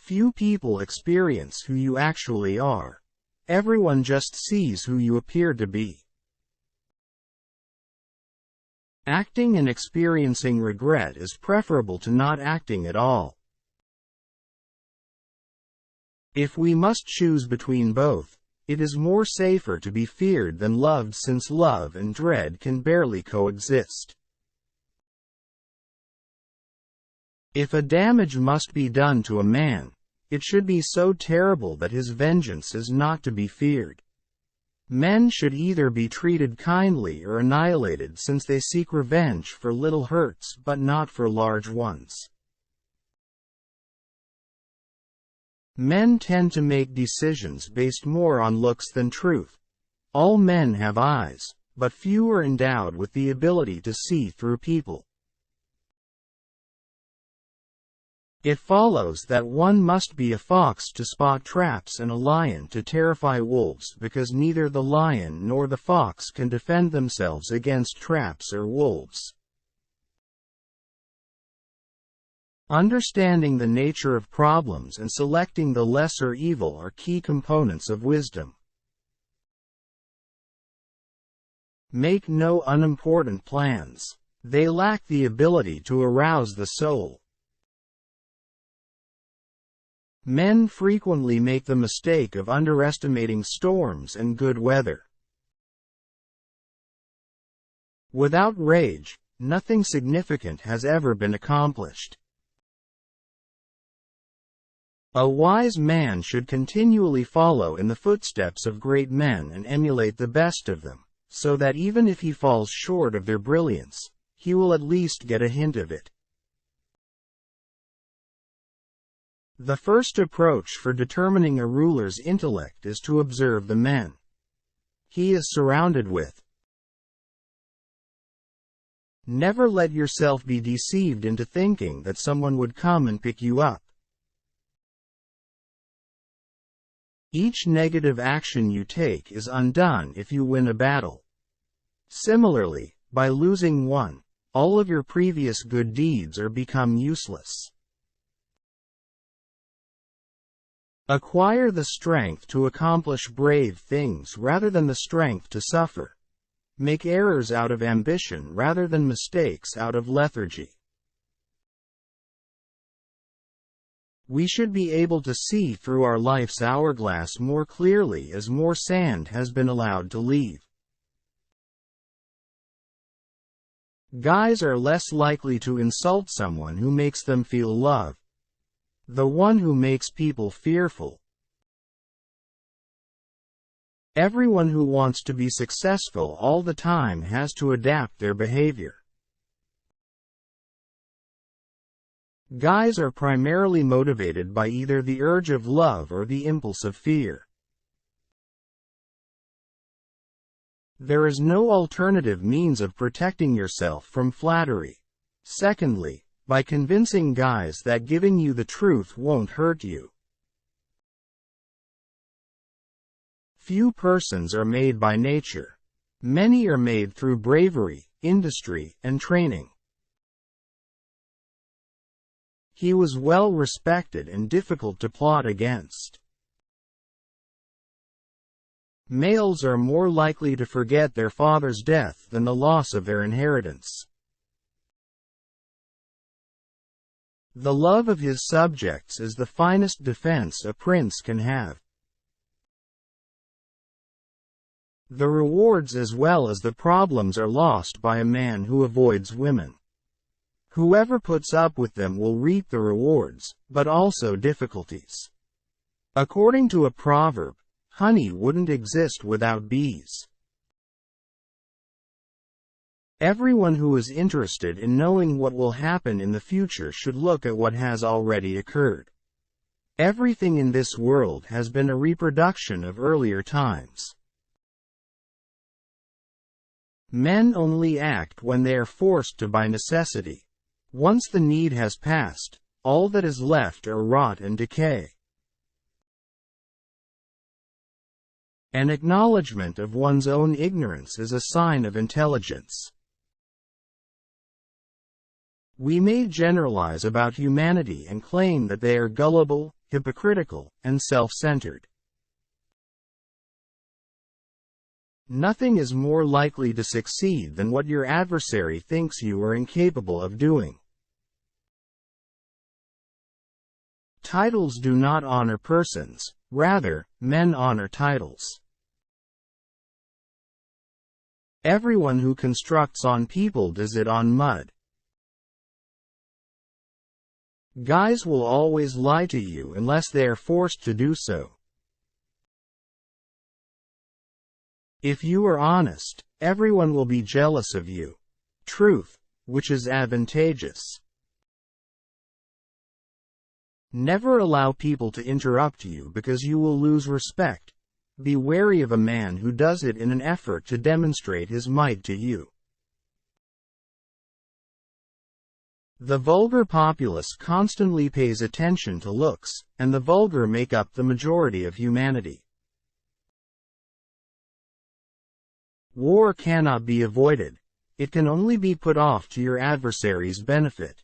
Few people experience who you actually are. Everyone just sees who you appear to be. Acting and experiencing regret is preferable to not acting at all. If we must choose between both, it is more safer to be feared than loved, since love and dread can barely coexist. If a damage must be done to a man, it should be so terrible that his vengeance is not to be feared. Men should either be treated kindly or annihilated, since they seek revenge for little hurts but not for large ones. Men tend to make decisions based more on looks than truth. All men have eyes, but few are endowed with the ability to see through people. It follows that one must be a fox to spot traps and a lion to terrify wolves, because neither the lion nor the fox can defend themselves against traps or wolves. Understanding the nature of problems and selecting the lesser evil are key components of wisdom. Make no unimportant plans. They lack the ability to arouse the soul. Men frequently make the mistake of underestimating storms and good weather. Without rage, nothing significant has ever been accomplished. A wise man should continually follow in the footsteps of great men and emulate the best of them, so that even if he falls short of their brilliance, he will at least get a hint of it. The first approach for determining a ruler's intellect is to observe the men he is surrounded with. Never let yourself be deceived into thinking that someone would come and pick you up. Each negative action you take is undone if you win a battle. Similarly, by losing one, all of your previous good deeds are become useless. Acquire the strength to accomplish brave things rather than the strength to suffer. Make errors out of ambition rather than mistakes out of lethargy. We should be able to see through our life's hourglass more clearly as more sand has been allowed to leave. Guys are less likely to insult someone who makes them feel loved. The one who makes people fearful. Everyone who wants to be successful all the time has to adapt their behavior. Guys are primarily motivated by either the urge of love or the impulse of fear. There is no alternative means of protecting yourself from flattery. Secondly, by convincing guys that giving you the truth won't hurt you. Few persons are made by nature. Many are made through bravery, industry, and training. He was well respected and difficult to plot against. Males are more likely to forget their father's death than the loss of their inheritance. The love of his subjects is the finest defense a prince can have. The rewards as well as the problems are lost by a man who avoids women. Whoever puts up with them will reap the rewards, but also difficulties. According to a proverb, honey wouldn't exist without bees. Everyone who is interested in knowing what will happen in the future should look at what has already occurred. Everything in this world has been a reproduction of earlier times. Men only act when they are forced to by necessity. Once the need has passed, all that is left are rot and decay. An acknowledgement of one's own ignorance is a sign of intelligence. We may generalize about humanity and claim that they are gullible, hypocritical, and self-centered. Nothing is more likely to succeed than what your adversary thinks you are incapable of doing. Titles do not honor persons, rather, men honor titles. Everyone who constructs on people does it on mud. Guys will always lie to you unless they are forced to do so. If you are honest, everyone will be jealous of you. Truth, which is advantageous. Never allow people to interrupt you because you will lose respect. Be wary of a man who does it in an effort to demonstrate his might to you. The vulgar populace constantly pays attention to looks, and the vulgar make up the majority of humanity. War cannot be avoided. It can only be put off to your adversary's benefit.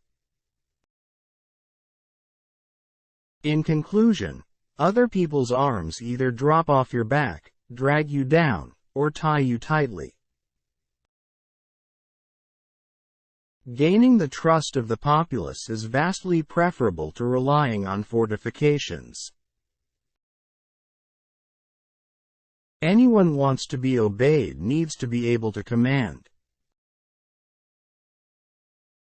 In conclusion, other people's arms either drop off your back, drag you down, or tie you tightly. Gaining the trust of the populace is vastly preferable to relying on fortifications. Anyone wants to be obeyed needs to be able to command.